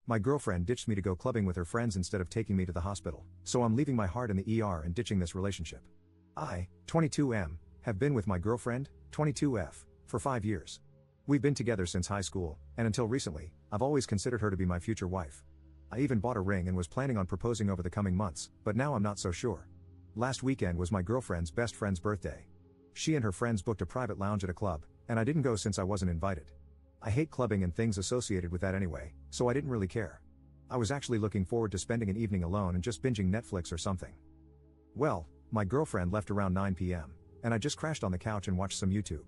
My girlfriend ditched me to go clubbing with her friends instead of taking me to the hospital, so I'm leaving my heart in the ER and ditching this relationship. I, 22M, have been with my girlfriend, 22F, for 5 years. We've been together since high school, and until recently, I've always considered her to be my future wife. I even bought a ring and was planning on proposing over the coming months, but now I'm not so sure. Last weekend was my girlfriend's best friend's birthday. She and her friends booked a private lounge at a club, and I didn't go since I wasn't invited. I hate clubbing and things associated with that anyway, so I didn't really care. I was actually looking forward to spending an evening alone and just binging Netflix or something. Well, my girlfriend left around 9 p.m., and I just crashed on the couch and watched some YouTube.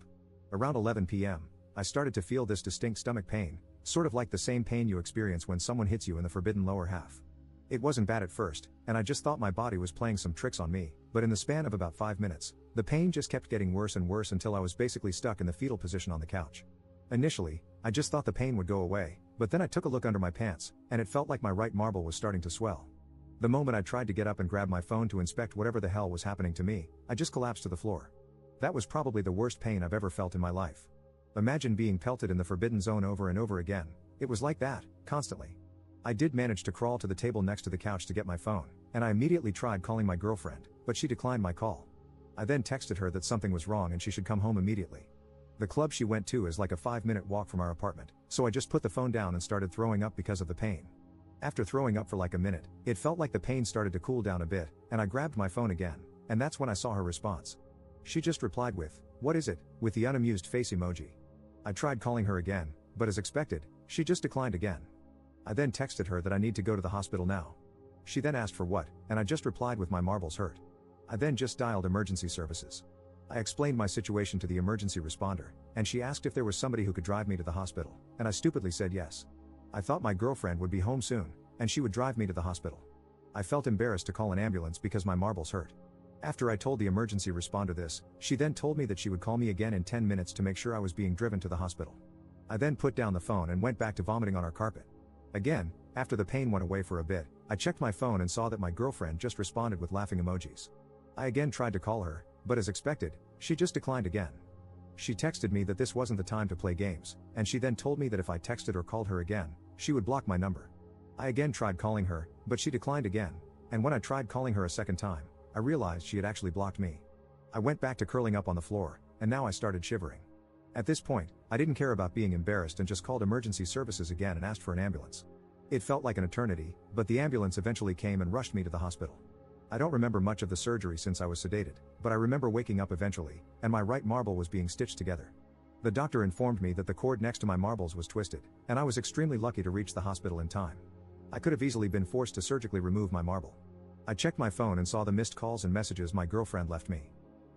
Around 11 p.m., I started to feel this distinct stomach pain, sort of like the same pain you experience when someone hits you in the forbidden lower half. It wasn't bad at first, and I just thought my body was playing some tricks on me, but in the span of about 5 minutes, the pain just kept getting worse and worse until I was basically stuck in the fetal position on the couch. Initially, I just thought the pain would go away, but then I took a look under my pants, and it felt like my right marble was starting to swell. The moment I tried to get up and grab my phone to inspect whatever the hell was happening to me, I just collapsed to the floor. That was probably the worst pain I've ever felt in my life. Imagine being pelted in the forbidden zone over and over again. It was like that, constantly. I did manage to crawl to the table next to the couch to get my phone, and I immediately tried calling my girlfriend, but she declined my call. I then texted her that something was wrong and she should come home immediately. The club she went to is like a 5-minute walk from our apartment, so I just put the phone down and started throwing up because of the pain. After throwing up for like a minute, it felt like the pain started to cool down a bit, and I grabbed my phone again, and that's when I saw her response. She just replied with, "What is it?" with the unamused face emoji. I tried calling her again, but as expected, she just declined again. I then texted her that I need to go to the hospital now. She then asked for what, and I just replied with my marbles hurt. I then just dialed emergency services. I explained my situation to the emergency responder, and she asked if there was somebody who could drive me to the hospital, and I stupidly said yes. I thought my girlfriend would be home soon, and she would drive me to the hospital. I felt embarrassed to call an ambulance because my marbles hurt. After I told the emergency responder this, she then told me that she would call me again in 10 minutes to make sure I was being driven to the hospital. I then put down the phone and went back to vomiting on our carpet. Again, after the pain went away for a bit, I checked my phone and saw that my girlfriend just responded with laughing emojis. I again tried to call her, but as expected, she just declined again. She texted me that this wasn't the time to play games, and she then told me that if I texted or called her again, she would block my number. I again tried calling her, but she declined again, and when I tried calling her a second time, I realized she had actually blocked me. I went back to curling up on the floor, and now I started shivering. At this point, I didn't care about being embarrassed and just called emergency services again and asked for an ambulance. It felt like an eternity, but the ambulance eventually came and rushed me to the hospital. I don't remember much of the surgery since I was sedated, but I remember waking up eventually, and my right marble was being stitched together. The doctor informed me that the cord next to my marbles was twisted, and I was extremely lucky to reach the hospital in time. I could have easily been forced to surgically remove my marble. I checked my phone and saw the missed calls and messages my girlfriend left me.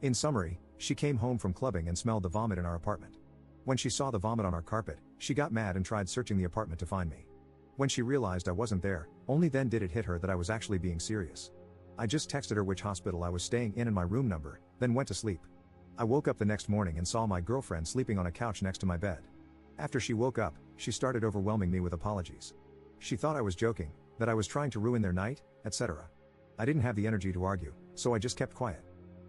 In summary, she came home from clubbing and smelled the vomit in our apartment. When she saw the vomit on our carpet, she got mad and tried searching the apartment to find me. When she realized I wasn't there, only then did it hit her that I was actually being serious. I just texted her which hospital I was staying in and my room number, then went to sleep. I woke up the next morning and saw my girlfriend sleeping on a couch next to my bed. After she woke up, she started overwhelming me with apologies. She thought I was joking, that I was trying to ruin their night, etc. I didn't have the energy to argue, so I just kept quiet.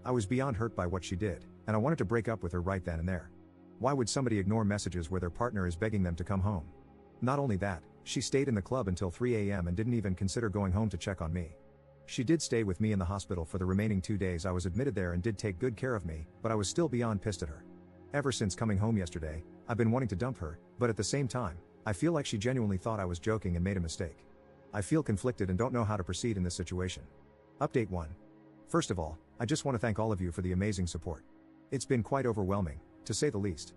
I was beyond hurt by what she did, and I wanted to break up with her right then and there. Why would somebody ignore messages where their partner is begging them to come home? Not only that, she stayed in the club until 3 a.m. and didn't even consider going home to check on me. She did stay with me in the hospital for the remaining 2 days I was admitted there and did take good care of me, but I was still beyond pissed at her. Ever since coming home yesterday, I've been wanting to dump her, but at the same time, I feel like she genuinely thought I was joking and made a mistake. I feel conflicted and don't know how to proceed in this situation. Update 1. First of all, I just want to thank all of you for the amazing support. It's been quite overwhelming, to say the least.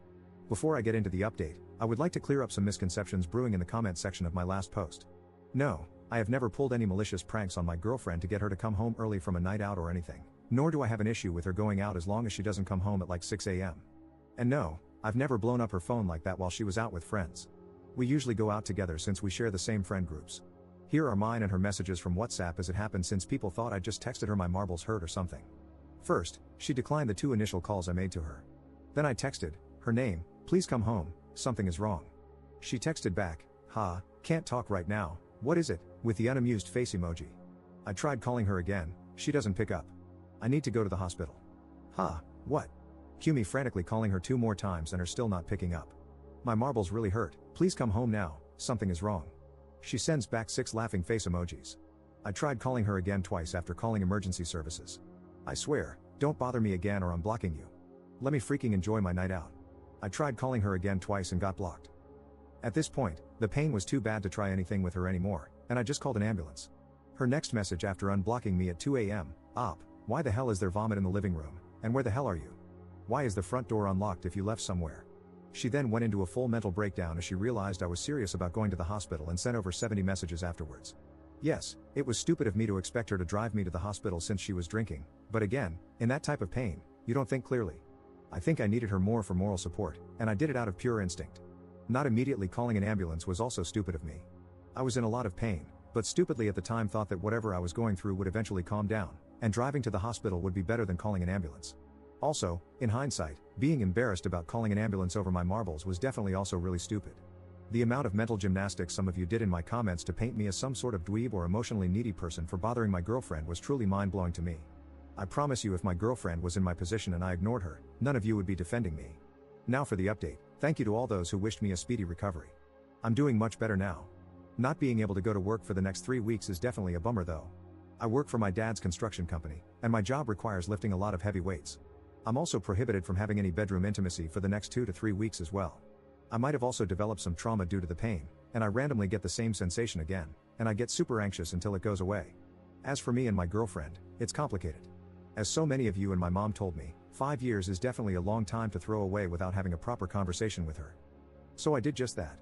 Before I get into the update, I would like to clear up some misconceptions brewing in the comment section of my last post. No, I have never pulled any malicious pranks on my girlfriend to get her to come home early from a night out or anything, nor do I have an issue with her going out as long as she doesn't come home at like 6 a.m. And no, I've never blown up her phone like that while she was out with friends. We usually go out together since we share the same friend groups. Here are mine and her messages from WhatsApp as it happened since people thought I just texted her my marbles hurt or something. First, she declined the 2 initial calls I made to her. Then I texted her name, "Please come home, something is wrong." She texted back, "Ha, can't talk right now, what is it?" with the unamused face emoji. I tried calling her again, she doesn't pick up. I need to go to the hospital. Ha, what? Cue me frantically calling her 2 more times and her still not picking up. My marbles really hurt, please come home now, something is wrong. She sends back 6 laughing face emojis. I tried calling her again twice after calling emergency services. I swear, don't bother me again or I'm blocking you. Let me freaking enjoy my night out. I tried calling her again twice and got blocked. At this point, the pain was too bad to try anything with her anymore, and I just called an ambulance. Her next message after unblocking me at 2 a.m, "Op, why the hell is there vomit in the living room, and where the hell are you? Why is the front door unlocked if you left somewhere?" She then went into a full mental breakdown as she realized I was serious about going to the hospital and sent over 70 messages afterwards. Yes, it was stupid of me to expect her to drive me to the hospital since she was drinking, but again, in that type of pain, you don't think clearly. I think I needed her more for moral support, and I did it out of pure instinct. Not immediately calling an ambulance was also stupid of me. I was in a lot of pain, but stupidly at the time thought that whatever I was going through would eventually calm down, and driving to the hospital would be better than calling an ambulance. Also, in hindsight, being embarrassed about calling an ambulance over my marbles was definitely also really stupid. The amount of mental gymnastics some of you did in my comments to paint me as some sort of dweeb or emotionally needy person for bothering my girlfriend was truly mind-blowing to me. I promise you if my girlfriend was in my position and I ignored her, none of you would be defending me. Now for the update, thank you to all those who wished me a speedy recovery. I'm doing much better now. Not being able to go to work for the next 3 weeks is definitely a bummer though. I work for my dad's construction company, and my job requires lifting a lot of heavy weights. I'm also prohibited from having any bedroom intimacy for the next 2 to 3 weeks as well. I might have also developed some trauma due to the pain, and I randomly get the same sensation again, and I get super anxious until it goes away. As for me and my girlfriend, it's complicated. As so many of you and my mom told me, 5 years is definitely a long time to throw away without having a proper conversation with her. So I did just that.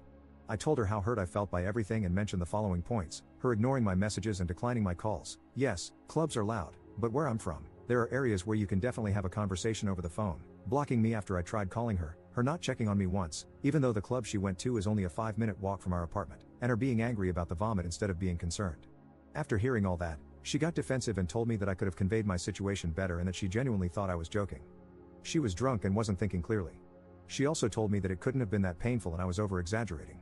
I told her how hurt I felt by everything and mentioned the following points: her ignoring my messages and declining my calls. Yes, clubs are loud, but where I'm from, there are areas where you can definitely have a conversation over the phone, blocking me after I tried calling her not checking on me once, even though the club she went to is only a 5-minute walk from our apartment, and her being angry about the vomit instead of being concerned. After hearing all that, she got defensive and told me that I could have conveyed my situation better and that she genuinely thought I was joking. She was drunk and wasn't thinking clearly. She also told me that it couldn't have been that painful and I was over-exaggerating.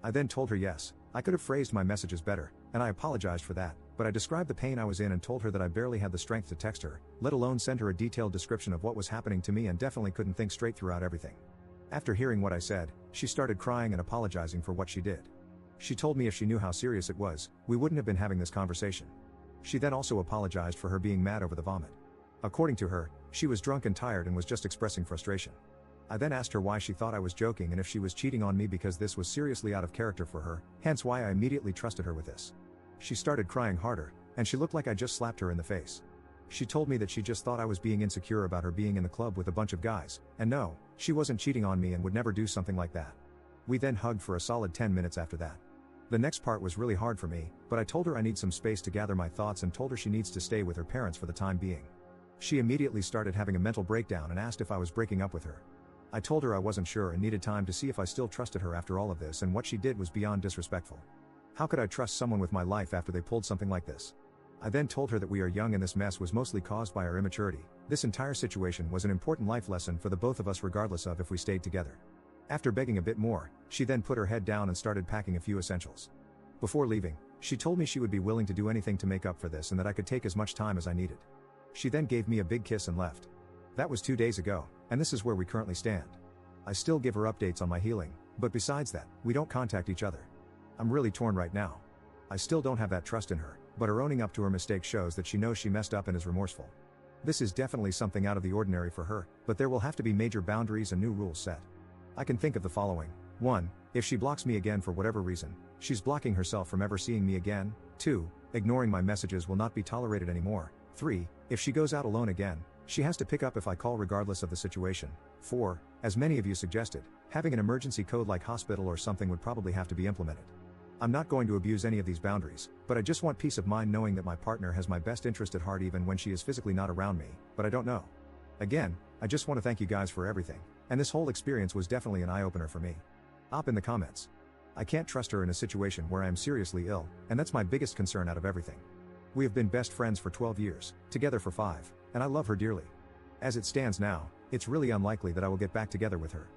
I then told her yes, I could have phrased my messages better, and I apologized for that, but I described the pain I was in and told her that I barely had the strength to text her, let alone send her a detailed description of what was happening to me, and definitely couldn't think straight throughout everything. After hearing what I said, she started crying and apologizing for what she did. She told me if she knew how serious it was, we wouldn't have been having this conversation. She then also apologized for her being mad over the vomit. According to her, she was drunk and tired and was just expressing frustration. I then asked her why she thought I was joking and if she was cheating on me, because this was seriously out of character for her, hence why I immediately trusted her with this. She started crying harder, and she looked like I just slapped her in the face. She told me that she just thought I was being insecure about her being in the club with a bunch of guys, and no, she wasn't cheating on me and would never do something like that. We then hugged for a solid 10 minutes after that. The next part was really hard for me, but I told her I need some space to gather my thoughts and told her she needs to stay with her parents for the time being. She immediately started having a mental breakdown and asked if I was breaking up with her. I told her I wasn't sure and needed time to see if I still trusted her after all of this, and what she did was beyond disrespectful. How could I trust someone with my life after they pulled something like this? I then told her that we are young and this mess was mostly caused by our immaturity. This entire situation was an important life lesson for the both of us regardless of if we stayed together. After begging a bit more, she then put her head down and started packing a few essentials. Before leaving, she told me she would be willing to do anything to make up for this and that I could take as much time as I needed. She then gave me a big kiss and left. That was 2 days ago, and this is where we currently stand. I still give her updates on my healing, but besides that, we don't contact each other. I'm really torn right now. I still don't have that trust in her, but her owning up to her mistake shows that she knows she messed up and is remorseful. This is definitely something out of the ordinary for her, but there will have to be major boundaries and new rules set. I can think of the following. 1. If she blocks me again for whatever reason, she's blocking herself from ever seeing me again. 2. Ignoring my messages will not be tolerated anymore. 3. If she goes out alone again, she has to pick up if I call regardless of the situation. 4. As many of you suggested, having an emergency code like hospital or something would probably have to be implemented. I'm not going to abuse any of these boundaries, but I just want peace of mind knowing that my partner has my best interest at heart even when she is physically not around me, but I don't know. Again, I just want to thank you guys for everything, and this whole experience was definitely an eye-opener for me. Op in the comments. I can't trust her in a situation where I am seriously ill, and that's my biggest concern out of everything. We have been best friends for 12 years, together for 5, and I love her dearly. As it stands now, it's really unlikely that I will get back together with her.